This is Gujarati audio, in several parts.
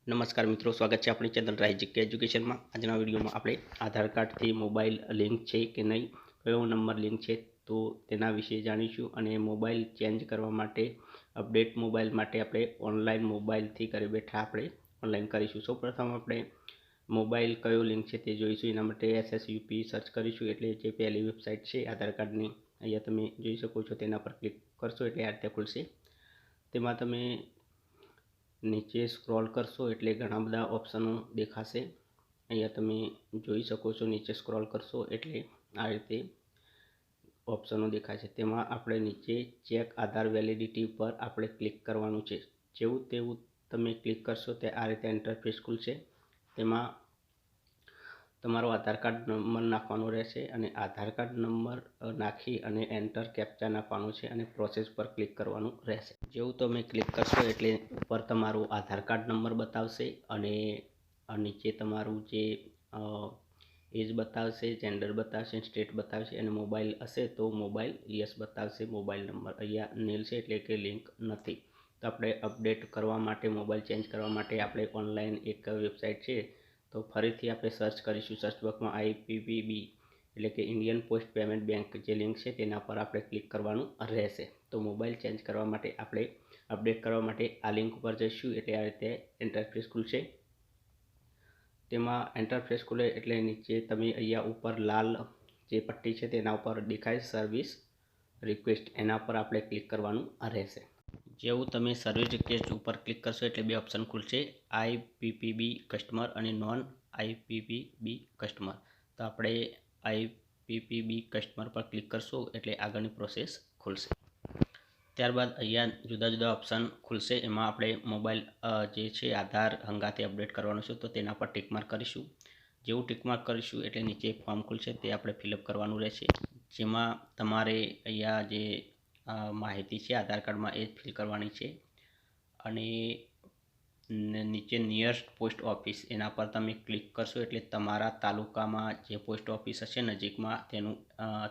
નમસ્કાર મિત્રો, સ્વાગત છે આપણી ચેનલ રાઇઝિક એજ્યુકેશનમાં। આજના વિડીયોમાં આપણે આધાર કાર્ડથી મોબાઈલ લિંક છે કે નહીં, કયો નંબર લિંક છે તો તેના વિશે જાણીશું। અને મોબાઈલ ચેન્જ કરવા માટે અપડેટ મોબાઈલ માટે આપણે ઓનલાઈન મોબાઈલથી ઘરે બેઠા આપણે ઓનલાઈન કરીશું। સૌપ્રથમ આપણે મોબાઈલ કયો લિંક છે તે જોઈશું। એના માટે SSUP સર્ચ કરીશું, એટલે જે પહેલી વેબસાઇટ છે આધાર કાર્ડની, અહીંયા તમે જોઈ શકો છો, તેના પર ક્લિક કરશો એટલે આ રીતે ખુલશે। તેમાં તમે નીચે સ્ક્રોલ કરશો એટલે ઘણા બધા ઓપ્શનો દેખાશે। અહીંયા તમે જોઈ શકો છો, નીચે સ્ક્રોલ કરશો એટલે આ રીતે ઓપ્શનો દેખાશે। તેમાં આપણે નીચે ચેક આધાર વેલિડિટી પર આપણે ક્લિક કરવાનું છે। જેવું તેવું તમે ક્લિક કરશો તે આ રીતે ઇન્ટરફેસ ખુલશે। તેમાં તમારો આધાર કાર્ડ નંબર નાખવાનો રહેશે અને આધાર કાર્ડ નંબર નાખી અને એન્ટર કેપ્ચા નાખવાનો છે અને પ્રોસેસ પર ક્લિક કરવાનું રહેશે। જેવું તમે ક્લિક કરશો એટલે ઉપર તમારો આધાર કાર્ડ નંબર બતાવશે અને નીચે તમારું જે એજ બતાવશે, જેન્ડર બતાવશે, સ્ટેટ બતાવશે અને મોબાઈલ હશે તો મોબાઈલ યસ બતાવશે। મોબાઈલ નંબર અહીંયા નીલ છે એટલે કે લિંક નથી। તો આપણે અપડેટ કરવા માટે, મોબાઈલ ચેન્જ કરવા માટે આપણે ઓનલાઈન એક વેબસાઇટ છે, તો ફરીથી આપણે સર્ચ કરીશું। સર્ચ બોક્સમાં IPPB એટલે કે ઇન્ડિયન પોસ્ટ પેમેન્ટ બેંક જે લિંક છે તેના પર આપણે ક્લિક કરવાનું રહેશે। તો મોબાઈલ ચેન્જ કરવા માટે આપણે અપડેટ કરવા માટે આ લિંક ઉપર જઈશું એટલે આ રીતે ઇન્ટરફેસ ખુલશે। તેમાં ઇન્ટરફેસ ખુલે એટલે નીચે તમે અહીંયા ઉપર લાલ જે પટ્ટી છે તેના ઉપર દેખાય સર્વિસ રિક્વેસ્ટ, એના પર આપણે ક્લિક કરવાનું રહેશે। જેવું તમે સર્વિસ રિક્વેસ્ટ ઉપર ક્લિક કરશો એટલે બે ઓપ્શન ખુલશે, IPPB કસ્ટમર અને નોન IPPB કસ્ટમર। તો આપણે IPPB કસ્ટમર પર ક્લિક કરશો એટલે આગળની પ્રોસેસ ખુલશે। ત્યારબાદ અહીંયા જુદા જુદા ઓપ્શન ખુલશે, એમાં આપણે મોબાઈલ જે છે આધાર હંગાતે અપડેટ કરવાનું છે તો તેના પર ટિકમાર્ક કરીશું। જેવું ટિકમાર્ક કરીશું એટલે નીચે ફોર્મ ખુલશે, તે આપણે ફિલઅપ કરવાનું રહેશે, જેમાં તમારે અહીંયા જે માહિતી છે આધાર કાર્ડમાં એ જ ફિલ કરવાની છે। અને નીચે નિયરેસ્ટ પોસ્ટ ઓફિસ એના પર તમે ક્લિક કરશો એટલે તમારા તાલુકામાં જે પોસ્ટ ઓફિસ હશે નજીકમાં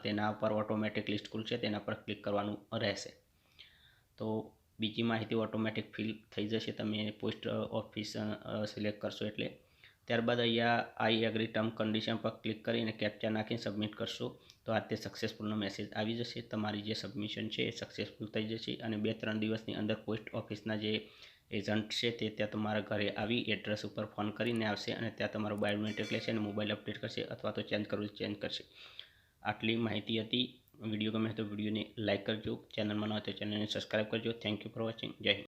તેના પર ઓટોમેટિક લિસ્ટ ખુલશે, તેના પર ક્લિક કરવાનું રહેશે। તો બીજી માહિતી ઓટોમેટિક ફિલ થઈ જશે તમે પોસ્ટ ઓફિસ સિલેક્ટ કરશો એટલે। ત્યારબાદ અહીંયા આઈ એગ્રી ટર્મ કન્ડિશન પર ક્લિક કરીને કેપ્ચા નાખીને સબમિટ કરશો તો આ રીતે સક્સેસફુલનો મેસેજ આવી જશે। તમારી જે સબમિશન છે એ સક્સેસફુલ થઈ જશે અને 2-3 દિવસની અંદર પોસ્ટ ઓફિસના જે એજન્ટ છે તે ત્યાં તમારા ઘરે આવી એડ્રેસ ઉપર ફોન કરીને આવશે અને ત્યાં તમારો બાયોમેટ્રિક લેશે અને મોબાઈલ અપડેટ કરશે અથવા તો ચેન્જ કરવું ચેન્જ કરશે। આટલી માહિતી હતી। વિડીયો ગમે તો વિડીયોને લાઇક કરજો, ચેનલમાં ન હોય તો ચેનલને સબસ્ક્રાઈબ કરજો। Thank you for watching. જય હિન્દ।